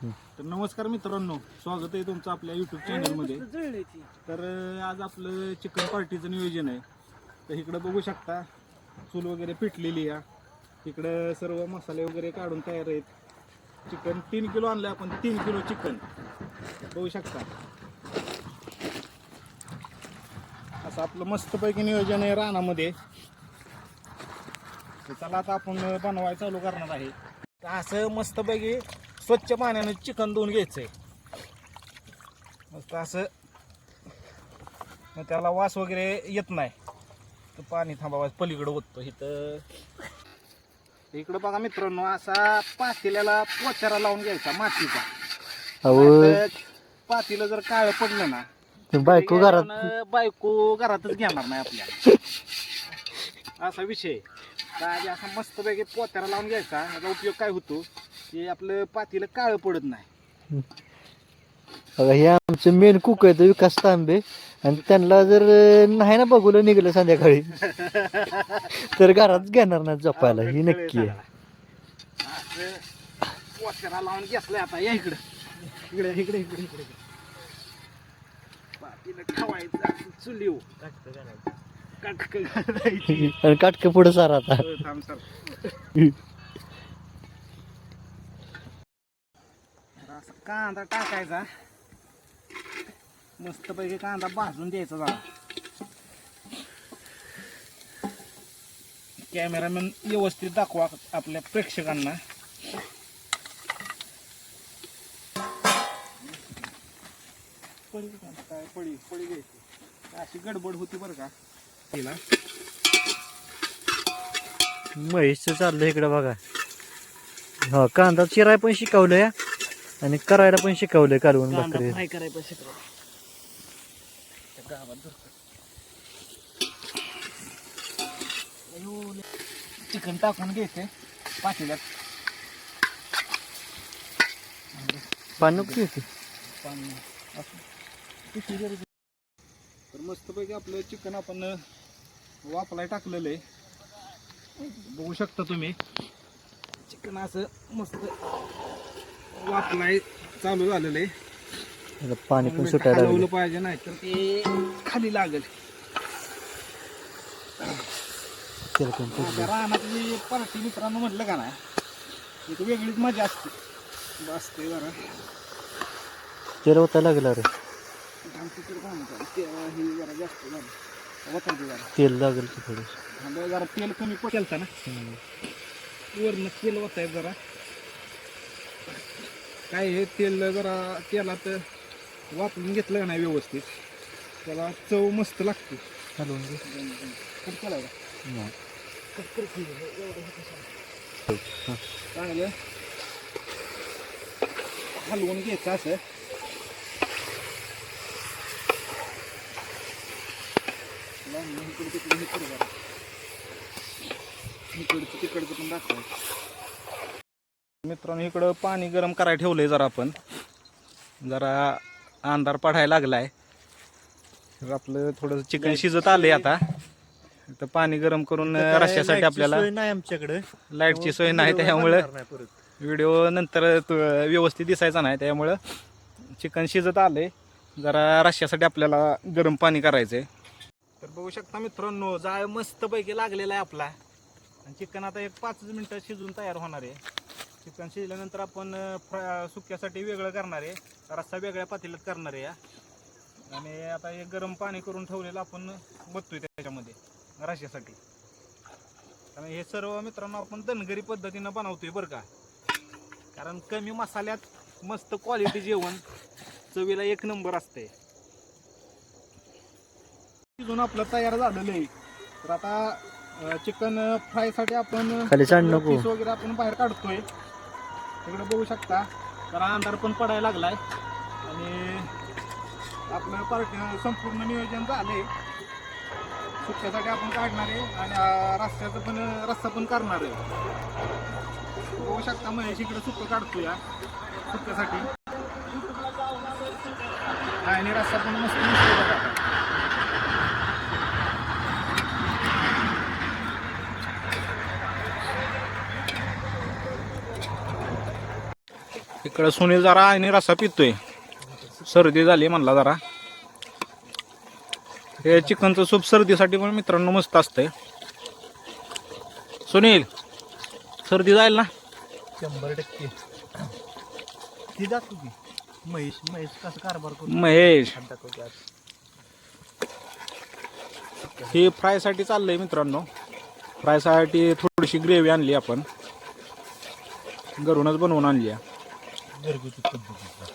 तर नमस्कार मित्रांनो, स्वागत आहे तुमचं आपल्या यूट्यूब चॅनलमध्ये. तर आज आपलं चिकन पार्टीचं नियोजन आहे. तर इकडं बघू शकता चूल वगैरे पेटलेली आहे. इकडं सर्व मसाले वगैरे काढून तयार आहेत. चिकन 3 किलो आणलं आपण, 3 किलो चिकन बघू शकता. असं आपलं मस्तपैकी नियोजन आहे रानामध्ये. तर चला आता आपण बनवायला चालू करणार आहे. तर असं मस्तपैकी स्वच्छ पाण्याने चिकन धुवून घ्यायचंय. मस्त असं, मग त्याला वास वगैरे येत नाही. तर पाणी थांबावायचं, पलीकडं होतो इथं. इकडं बघा मित्रांनो, असा पातेल्याला पोचारा लावून घ्यायचा मातीचा. पातेलं जर काळं पडलं ना, बायको घरातच घेणार नाही आपल्याला, असा विषय. तर असा मस्तपैकी पोचारा लावून घ्यायचा. याचा उपयोग काय होतो की आपलं पातेलं काळं पडत नाही. हे आमचं मेन कुक आहे विकास तांबे, आणि त्यांना जर नाही ना बघूला निघलं संध्याकाळी तर घरात घेणार नाही जपायला, ही नक्की आहे. पोचारा लावून घेतलाय आता. या इकडे इकडे इकडे इकडे इकडे पातेलं ठेवायचं चुलीव, काटकं घालायची आणि काटकं पुढे सारा आता. थांब सर. असा कांदा टाकायचा, मस्तपैकी कांदा भाजून द्यायचा जरा. कॅमेरामॅन व्यवस्थित दाखवा आपल्या प्रेक्षकांना. काय पडी घ्यायची, अशी गडबड होती बरं का तिला. म्हैसचं चाललं इकडे बघा. हा, कांदा चिराय पण शिकवलंय आणि करायला पण शिकवलंय, कालवून भाकरी. फ्राय करायचं शिकवा. चिकन टाकून घ्यायचंय पातेल्यात. पाणी नको येते. तर मस्तपैकी आपलं चिकन आपण वापराय टाकलेलं आहे. बघू शकता तुम्ही, चिकन असं मस्त वापराय चालू झालेलं आहे. पाणी पण सुटायला हलवलं लागलं. पाहिजे, नाही तर ते खाली लागेल. रानातली पार्टी मित्रांनो म्हटलं का नाही, एक वेगळीच मजा असते. बसते जरा तेल ओतायला लागलं रे. जरा जास्त झालं, वतायचं जरा तेल लागेल की थोडं. जरा तेल कमी पडलं ना, वरनं तेल वतायचं जरा. काय हे तेल जरा तेलात वापरून घेतलं का नाही व्यवस्थित, त्याला चव मस्त लागते. हलवून घे. कट केला का? नाही. चांगलं हलवून घ्यायचं असं. तिकडचं पण दाखवायचं. मित्रांनो, इकडं पाणी गरम करायला ठेवलंय जरा. आपण जरा अंधार पडायला लागलाय. तर आपलं थोडं चिकन शिजत आलंय आता. तर पाणी गरम करून रश्श्यासाठी आपल्याला नाही आमच्याकडे लाईटची सोय नाही, त्यामुळं व्हिडिओ नंतर व्यवस्थित दिसायचा नाही. त्यामुळं चिकन शिजत आलंय. जरा रश्श्यासाठी आपल्याला गरम पाणी करायचंय. तर बघू शकता मित्रांनो, जाळ मस्तपैकी लागलेला आहे आपला. आणि चिकन आता एक 5 मिनिटं शिजून तयार होणार आहे. चिकन शिजल्यानंतर आपण सुक्यासाठी वेगळं करणार आहे, रस्सा वेगळ्या पातेल्यात करणार आहे. आणि आता एक गरम पाणी करून ठेवलेलं आपण बघतोय त्याच्यामध्ये रश्श्यासाठी. आणि हे सर्व मित्रांनो आपण दणगरी पद्धतीनं बनवतोय बरं का, कारण कमी मसाल्यात मस्त क्वालिटी जेवण चवीला एक नंबर असते. शिजून आपलं तयार झालेलं आहे. तर आता चिकन फ्रायसाठी आपण खाली सांड नको. पीस वगैरे आपण बाहेर काढतोय. तिकडे बघू शकता, जरा अंधार पण पडायला लागलाय. आणि आपलं पार्टी संपूर्ण नियोजन झालंय. सुक्यासाठी आपण काढणार आहे आणि रस्सा पण करणार आहे. बघू शकता महेश इकडे सुक्क काढतोय सुक्यासाठी, आणि रस्सा पण मस्त बघा. इकडं सुनील जरा आणि रस्सा पितोय, सर्दी झाली म्हणला जरा. हे चिकनचं सूप सर्दीसाठी पण मित्रांनो मस्त असतंय. सुनील सर्दी जाईल ना? 100% ती दाखव की महेश कसं कारभार करतो. महेश हे फ्रायसाठी चाललंय मित्रांनो. फ्रायसाठी थोडीशी ग्रेव्ही आणली आपण, घरूनच बनवून आणली आहे. घरगुती पद्धतीचा